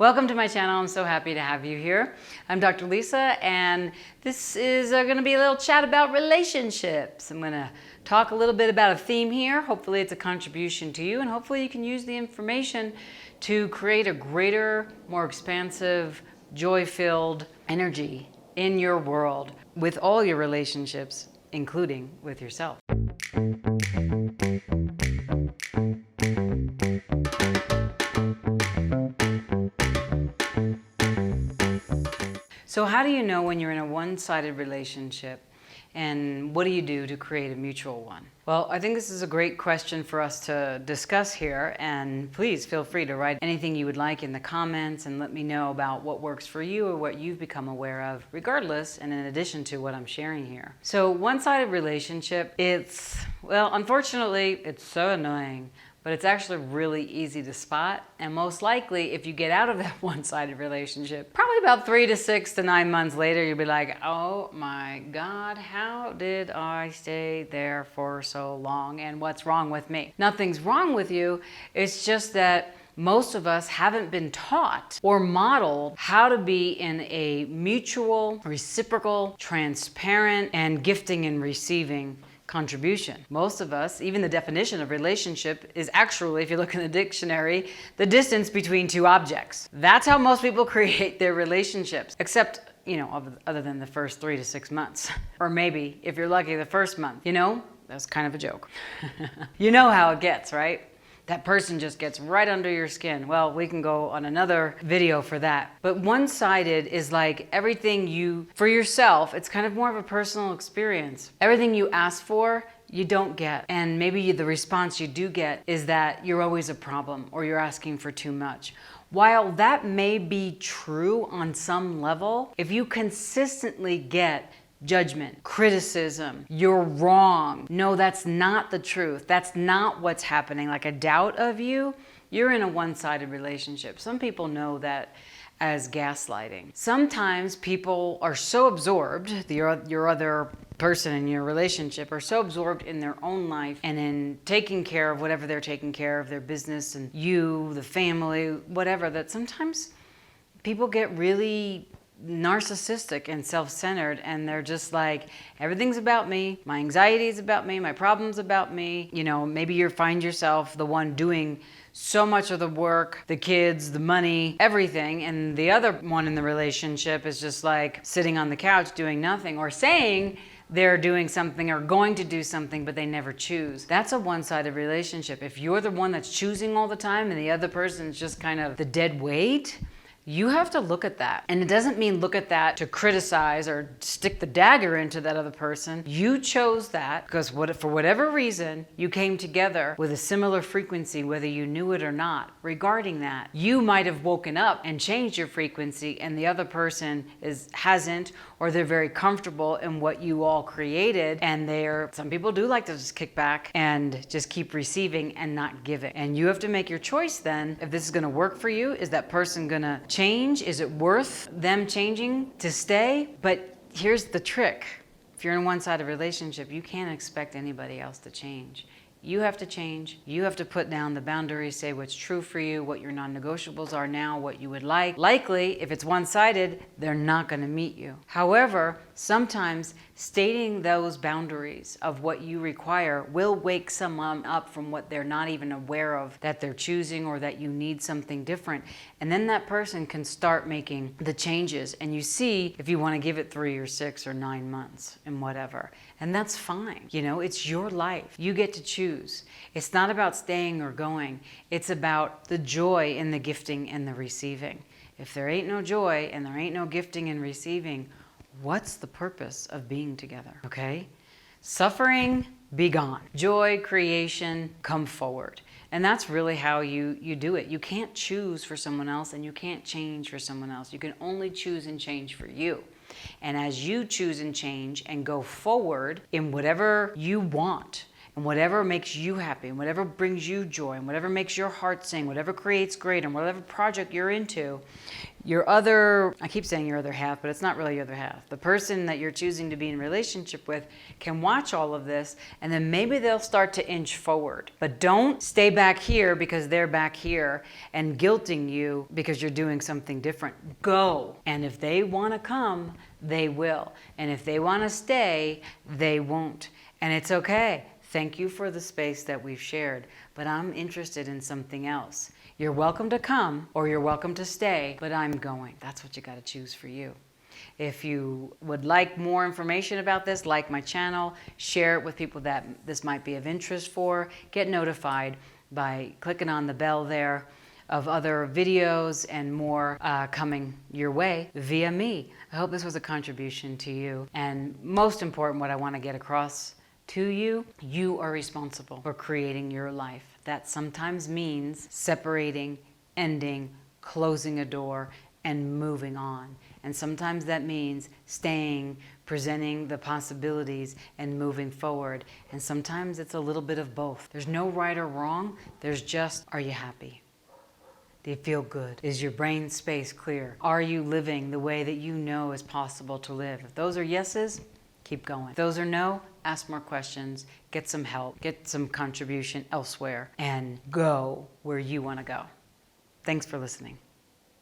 Welcome to my channel. I'm so happy to have you here. I'm Dr. Lisa, and this is going to be a little chat about relationships. I'm going to talk a little bit about a theme here. Hopefully it's a contribution to you, and hopefully you can use the information to create a greater, more expansive, joy-filled energy in your world with all your relationships, including with yourself. So how do you know when you're in a one-sided relationship, and what do you do to create a mutual one? Well, I think this is a great question for us to discuss here, and please feel free to write anything you would like in the comments and let me know about what works for you or what you've become aware of, regardless and in addition to what I'm sharing here. So one-sided relationship, unfortunately, it's so annoying. But it's actually really easy to spot, and most likely if you get out of that one-sided relationship, probably about 3 to 6 to 9 months later, you'll be like, oh my God, how did I stay there for so long, and what's wrong with me? Nothing's wrong with you, it's just that most of us haven't been taught or modeled how to be in a mutual, reciprocal, transparent, and gifting and receiving contribution. Most of us, even the definition of relationship is actually, if you look in the dictionary, the distance between two objects. That's how most people create their relationships, except, other than the first 3 to 6 months. Or maybe, if you're lucky, the first month. That's kind of a joke. You know how it gets, right? That person just gets right under your skin. Well, we can go on another video for that. But one-sided is like everything for yourself, it's kind of more of a personal experience. Everything you ask for, you don't get. And maybe the response you do get is that you're always a problem or you're asking for too much. While that may be true on some level, if you consistently get judgment, criticism, you're wrong. No, that's not the truth. That's not what's happening. Like a doubt of you, you're in a one-sided relationship. Some people know that as gaslighting. Sometimes people are so absorbed, your other person in your relationship are so absorbed in their own life and in taking care of whatever they're taking care of, their business and you, the family, whatever, that sometimes people get really narcissistic and self-centered, and they're just like, everything's about me, my anxiety is about me, my problems about me. Maybe you find yourself the one doing so much of the work, the kids, the money, everything, and the other one in the relationship is just like sitting on the couch doing nothing, or saying they're doing something or going to do something, but they never choose. That's a one-sided relationship. If you're the one that's choosing all the time and the other person's just kind of the dead weight, you have to look at that. And it doesn't mean look at that to criticize or stick the dagger into that other person. You chose that because for whatever reason, you came together with a similar frequency, whether you knew it or not. Regarding that, you might have woken up and changed your frequency, and the other person hasn't, or they're very comfortable in what you all created, and some people do like to just kick back and just keep receiving and not giving. And you have to make your choice then. If this is gonna work for you, is that person gonna change? Is it worth them changing to stay? But here's the trick. If you're in a one-sided relationship, you can't expect anybody else to change. You have to change. You have to put down the boundaries, say what's true for you, what your non-negotiables are now, what you would like. Likely, if it's one-sided, they're not going to meet you. However, sometimes stating those boundaries of what you require will wake someone up from what they're not even aware of that they're choosing, or that you need something different. And then that person can start making the changes, and you see if you want to give it 3 or 6 or 9 months and whatever. And that's fine. It's your life. You get to choose. It's not about staying or going. It's about the joy in the gifting and the receiving. If there ain't no joy and there ain't no gifting and receiving, what's the purpose of being together? Okay? Suffering, be gone. Joy, creation, come forward. And that's really how you do it. You can't choose for someone else, and you can't change for someone else. You can only choose and change for you. And as you choose and change and go forward in whatever you want, and whatever makes you happy, and whatever brings you joy, and whatever makes your heart sing, whatever creates great, and whatever project you're into, Your other, I keep saying your other half, but it's not really your other half. The person that you're choosing to be in relationship with can watch all of this, and then maybe they'll start to inch forward. But don't stay back here because they're back here and guilting you because you're doing something different. Go. And if they want to come, they will. And if they want to stay, they won't. And it's okay. Thank you for the space that we've shared, but I'm interested in something else. You're welcome to come or you're welcome to stay, but I'm going. That's what you got to choose for you. If you would like more information about this, like my channel, share it with people that this might be of interest for. Get notified by clicking on the bell there of other videos and more coming your way via me. I hope this was a contribution to you. And most important, what I want to get across to you, you are responsible for creating your life. That sometimes means separating, ending, closing a door, and moving on. And sometimes that means staying, presenting the possibilities, and moving forward. And sometimes it's a little bit of both. There's no right or wrong. There's just, are you happy? Do you feel good? Is your brain space clear? Are you living the way that you know is possible to live? If those are yeses, keep going. If those are no, ask more questions, get some help, get some contribution elsewhere, and go where you want to go. Thanks for listening.